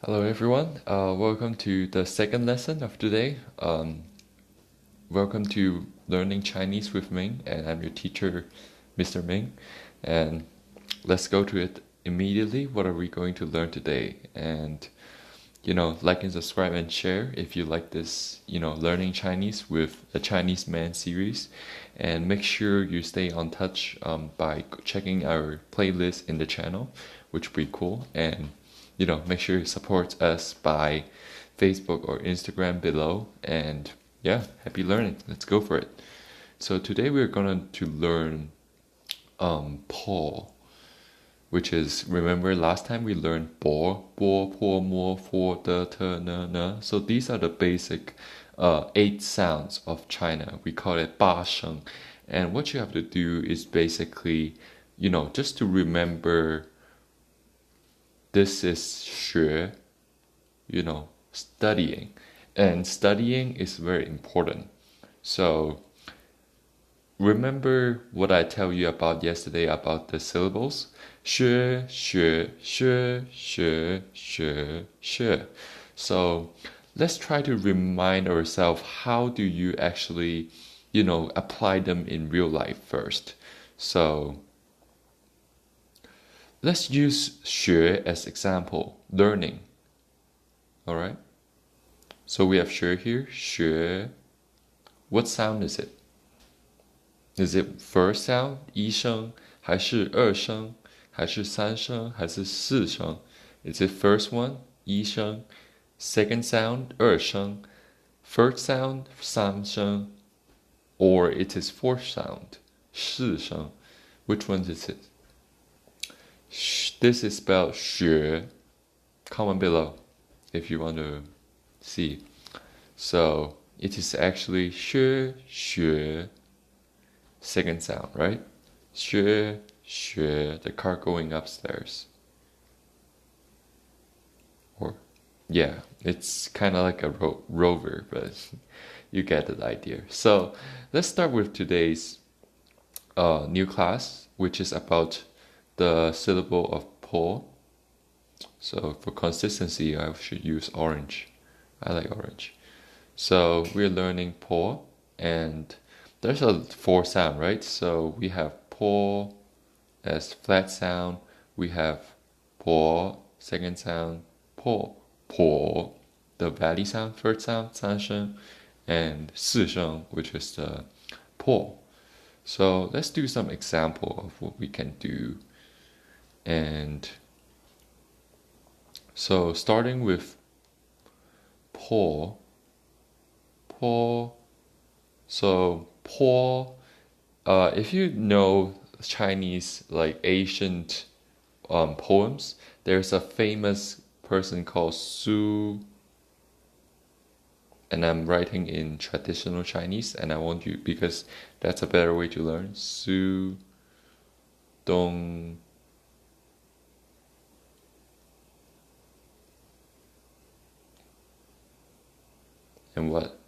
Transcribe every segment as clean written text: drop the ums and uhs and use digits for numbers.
Hello everyone, welcome to the second lesson of today. Welcome to Learning Chinese with Ming, and I'm your teacher, Mr. Ming. And let's go to it immediately. What are we going to learn today? And like and subscribe and share if you like this, learning Chinese with the Chinese Man series. And make sure you stay on touch by checking our playlist in the channel, which would be cool. And make sure you support us by Facebook or Instagram below. And yeah, happy learning. Let's go for it. So today we're going to learn Paul, which is, remember last time we learned bo, po, mo, fo, de, te, ne, ne. So these are the basic 8 sounds of China. We call it ba sheng. And what you have to do is basically, just to remember this is 学, studying. And studying is very important. So remember what I tell you about yesterday about the syllables? 学, 学, 学, 学, 学, 学. So let's try to remind ourselves, how do you actually, apply them in real life first. So let's use 学 as example, learning. All right? So we have 学 here, 学. What sound is it? Is it first sound, 一声, 还是二声, 还是三声, 还是四声? Is it first one, 一声, second sound, 二声, third sound, 三声, or it is fourth sound, 四声? Which one is it? This is spelled 学. Comment below if you want to see. So it is actually 学, 学. Second sound, right? 学, 学, the car going upstairs. Or, yeah, it's kind of like a rover, but you get the idea. So let's start with today's new class, which is about the syllable of po. So for consistency, I should use orange. I like orange. So we're learning po, and there's a 4 sound, right? So we have po as flat sound. We have po, second sound, po, po, the valley sound, third sound, 三声, and 四声, which is the po. So let's do some example of what we can do. And so starting with po, po. So po, if you know Chinese like ancient poems, there's a famous person called Su, and I'm writing in traditional Chinese, and I want you, because that's a better way to learn. Su Dong. And what?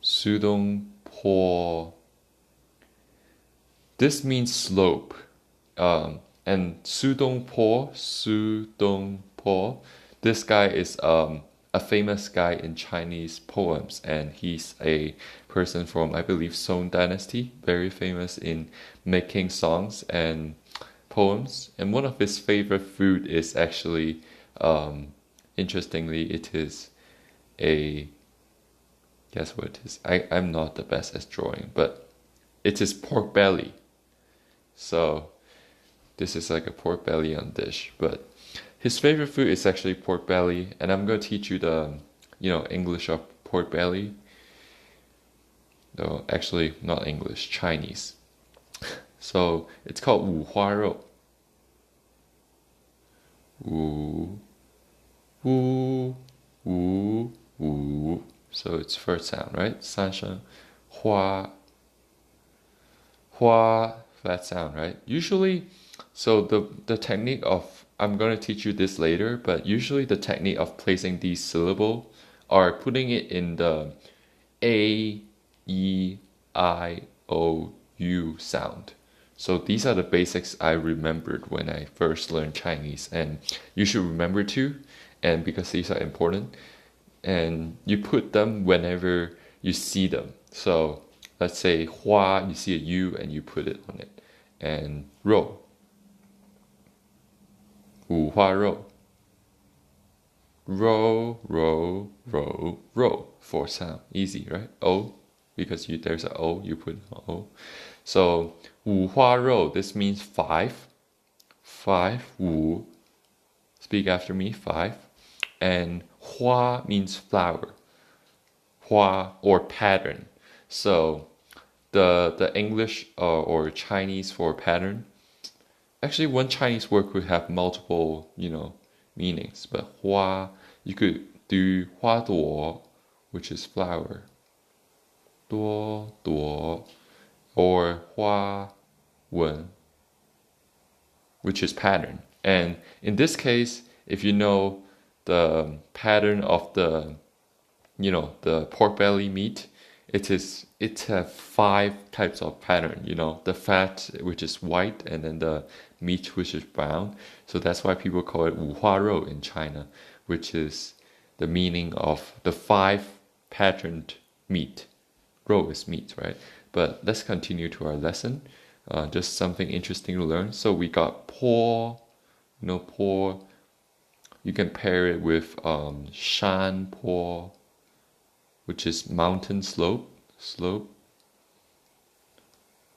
Su Dong Po. This means slope. And Su Dong Po, this guy is a famous guy in Chinese poems, and he's a person from, I believe, Song Dynasty, very famous in making songs and poems. And one of his favorite food is actually, interestingly, it is guess what it is? I'm not the best at drawing, but it is pork belly. So this is like a pork belly on dish, but his favorite food is actually pork belly, and I'm going to teach you the, English of pork belly. No, actually not English, Chinese. So it's called 五花肉. 五 wu wu wu. So it's first sound, right? 三声. Hua, hua, flat sound, right? Usually, so the technique of, I'm going to teach you this later, but usually the technique of placing these syllables are putting it in the A, E, I, O, U sound. So these are the basics I remembered when I first learned Chinese, and you should remember too. And because these are important, and you put them whenever you see them. So let's say hua, you see a U and you put it on it, and 肉，五花肉，row, for sound. Easy, right? O, because there's a O, you put O. So 五花肉, this means five. Five, 五. Speak after me, five. And hua means flower. Hua or pattern. So the English or Chinese for pattern. Actually, one Chinese word could have multiple, meanings. But hua, you could do hua duo, which is flower. Duo, or hua wen, which is pattern. And in this case, if you know the pattern of the pork belly meat, it has five types of pattern. The fat, which is white, and then the meat, which is brown. So that's why people call it 五花肉 in China, which is the meaning of the five patterned meat. Ro is meat, right? But let's continue to our lesson. Just something interesting to learn. So we got po, po. You can pair it with shan po, which is mountain slope.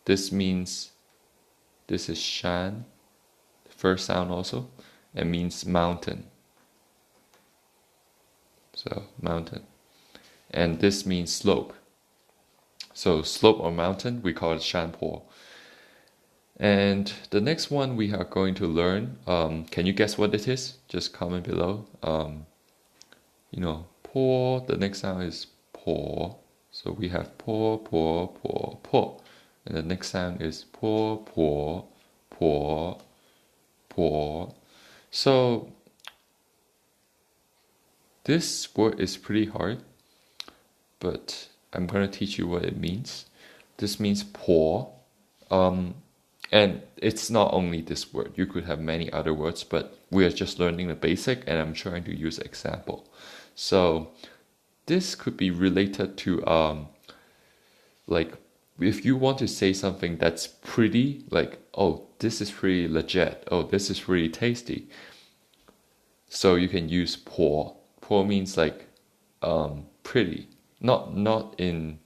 This means this is shan, first sound also, and means mountain. So mountain. And this means slope. So slope or mountain, we call it shan po. And the next one we are going to learn, can you guess what it is? Just comment below. Po, the next sound is po. So we have po, po, po, po. And the next sound is po, po, po, po. So this word is pretty hard, but I'm going to teach you what it means. This means po. And it's not only this word. You could have many other words, but we are just learning the basic, and I'm trying to use example. So this could be related to like if you want to say something that's pretty, like, oh, this is pretty legit. Oh, this is really tasty. So you can use po. Po means like pretty, not in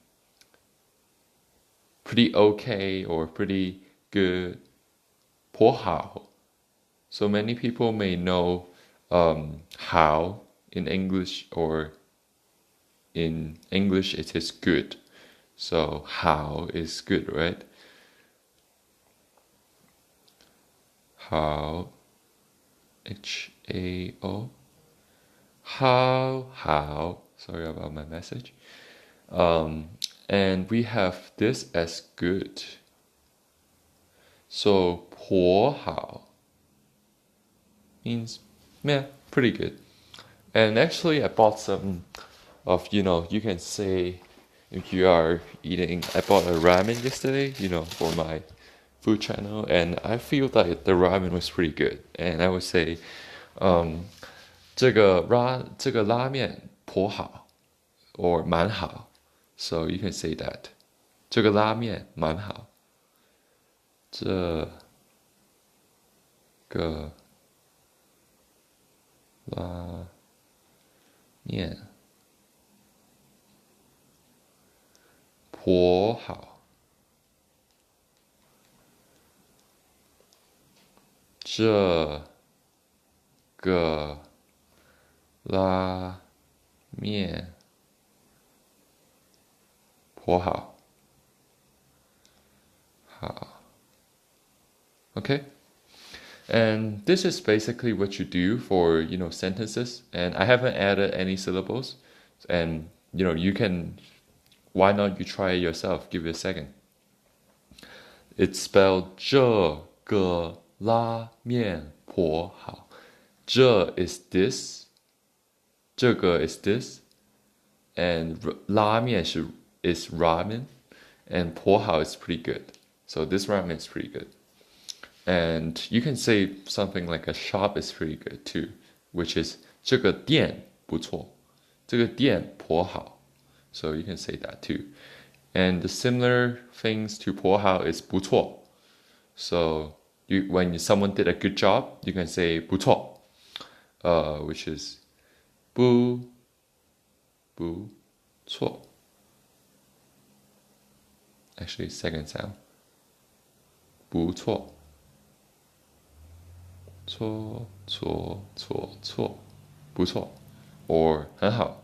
pretty okay or pretty good. 颇好. So many people may know how in English, or in English it is good. So how is good, right? How, H-A-O. How. Sorry about my message. And we have this as good. So 颇好 means, yeah, pretty good. And actually I bought some of, you can say, if you are eating, I bought a ramen yesterday, for my food channel, and I feel that the ramen was pretty good. And I would say, 这个拉面颇好 or 蛮好. So you can say that. 这个拉面蛮好. 这个拉面颇好. 这个拉面颇好. 好. Okay. And this is basically what you do for, sentences. And I haven't added any syllables. And, you can, why not you try it yourself? Give it a second. It's spelled 这个拉面颇好. 这 is this. 这个 is this. And 拉面 is ramen. And 颇好 is pretty good. So this rhyme is pretty good. And you can say something like a shop is pretty good too, which is 这个店不错，这个店颇好. So you can say that too. And the similar things to 颇好 is 不错. So when someone did a good job, you can say 不错, which is 不错. Actually, second sound. 不错. 错错错错不错 or 很好.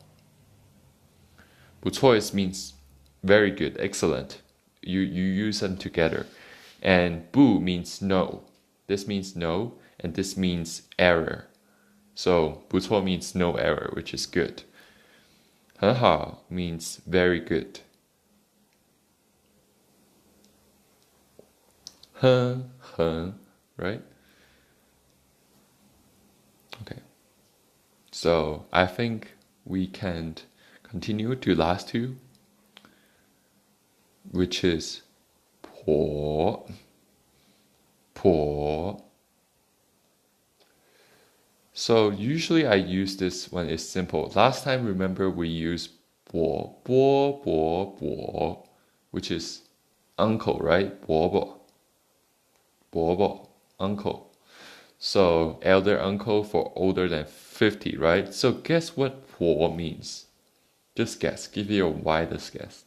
不错 means very good, excellent. You use them together. And 不 means no. This means no, and this means error. So 不错 means no error, which is good. 很好 means very good. 很 right? Okay. So I think we can continue to last two, which is 婆. So usually I use this when it's simple. Last time, remember, we used 伯，which is uncle, right? 伯伯, uncle. So elder uncle for older than 50, right? So guess what 婆 means? Just guess. Give you a widest guess.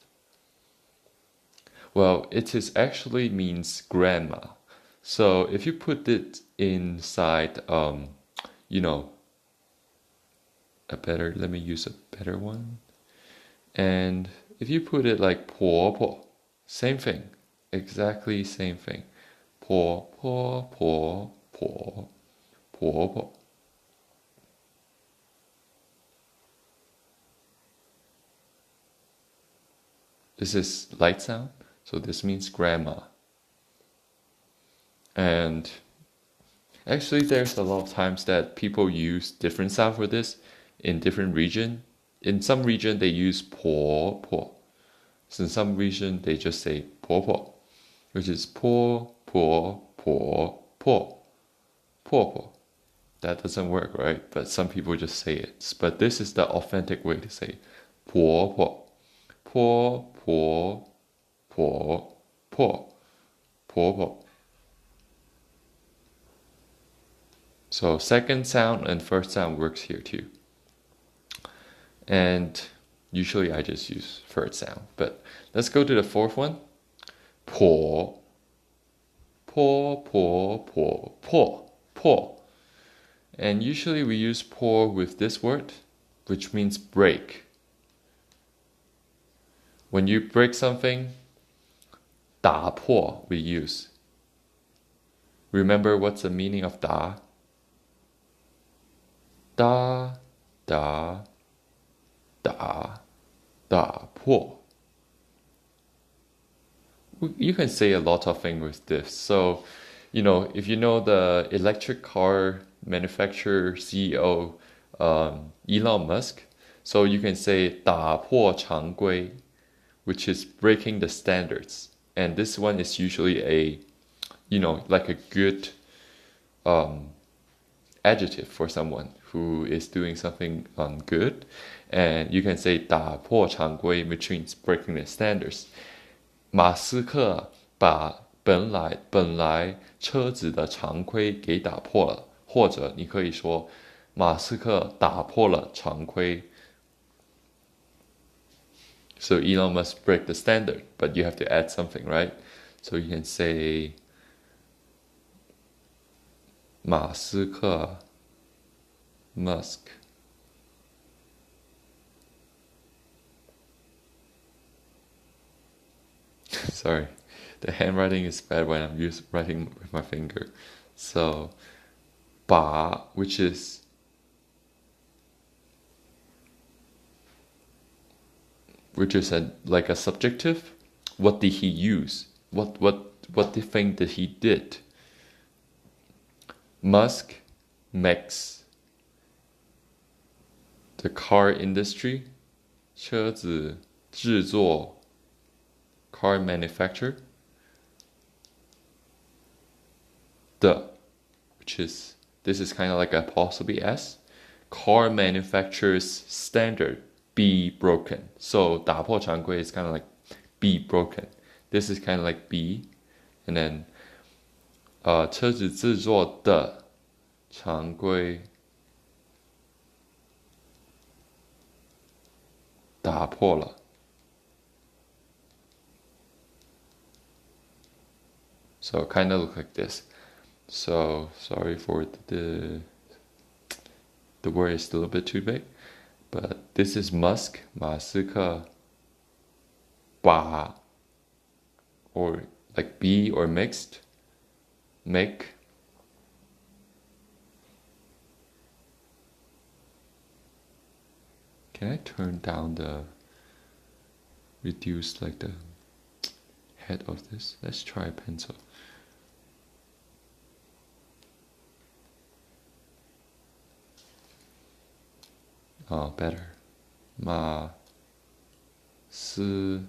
Well, it is actually means grandma. So if you put it inside, let me use a better one. And if you put it like 婆婆, same thing, exactly same thing. 婆婆. This is light sound, so this means grandma. And actually, there's a lot of times that people use different sound for this in different region. In some region, they use 婆婆. So in some region, they just say 婆婆, which is 婆婆. That doesn't work, right? But some people just say it. But this is the authentic way to say 婆婆. 婆婆. So second sound and first sound works here too. And usually I just use third sound. But let's go to the fourth one. 婆. And usually we use 婆 with this word, which means break. When you break something, 打破 we use. Remember what's the meaning of 打? 打破. You can say a lot of things with this. So, if you know the electric car manufacturer CEO, Elon Musk, so you can say 打破常规, which is breaking the standards. And this one is usually like a good adjective for someone who is doing something good. And you can say 打破常规, which means breaking the standards. 马斯克把本来车子的常规给打破了，或者你可以说马斯克打破了常规。So Elon must break the standard, but you have to add something, right? So you can say 马斯克 Musk. Sorry, the handwriting is bad when I'm writing with my finger. So 把 which is like a subjective. What did he use? What the thing that he did? Musk makes the car industry, 车子制作 car manufacturer, 的 which is this is kind of like apostrophe s. Car manufacturer's standard be broken. So 打破常规 is kind of like be broken. This is kind of like be, and then 车子制作的常规打破了。So kind of look like this. So sorry for the word is a little bit too big, but this is Musk, 马斯克把 or like be or mixed make Can I turn down the reduce like the head of this? Let's try a pencil. Oh, better. 马斯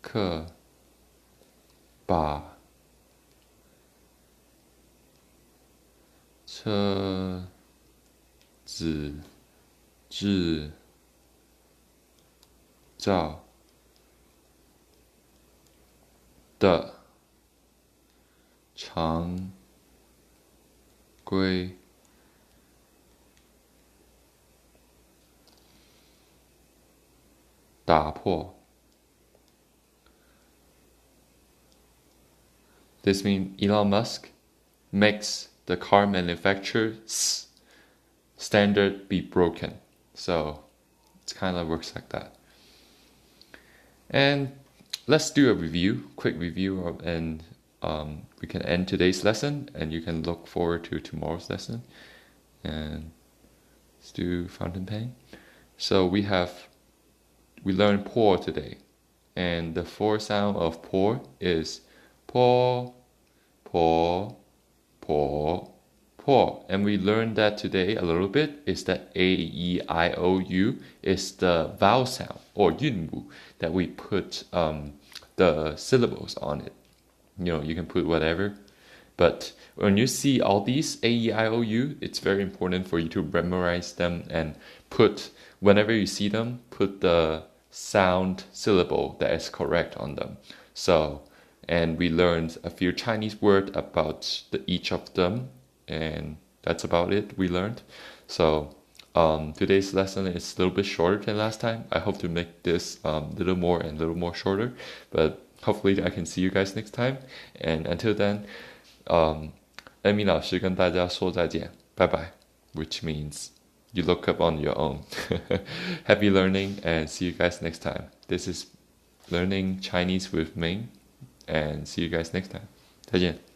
克把车子制造的常规打破。This means Elon Musk makes the car manufacturer's standard be broken. So it kind of works like that. And let's do a review, quick review, and we can end today's lesson, and you can look forward to tomorrow's lesson. And let's do fountain pen. So we learned pour today, and the four sound of pour is pour, pour, pour, pour. And we learned that today a little bit is that A, E, I, O, U is the vowel sound or 韵母 that we put the syllables on it. You can put whatever. But when you see all these A, E, I, O, U, it's very important for you to memorize them and whenever you see them, put the sound syllable that is correct on them. And we learned a few Chinese words about each of them, and that's about it we learned. So today's lesson is a little bit shorter than last time. I hope to make this a little more shorter, but hopefully I can see you guys next time. And until then, 恩明老师跟大家说再见，拜拜 which means you look up on your own. Happy learning and see you guys next time. This is Learning Chinese with Ming, and see you guys next time. 再见。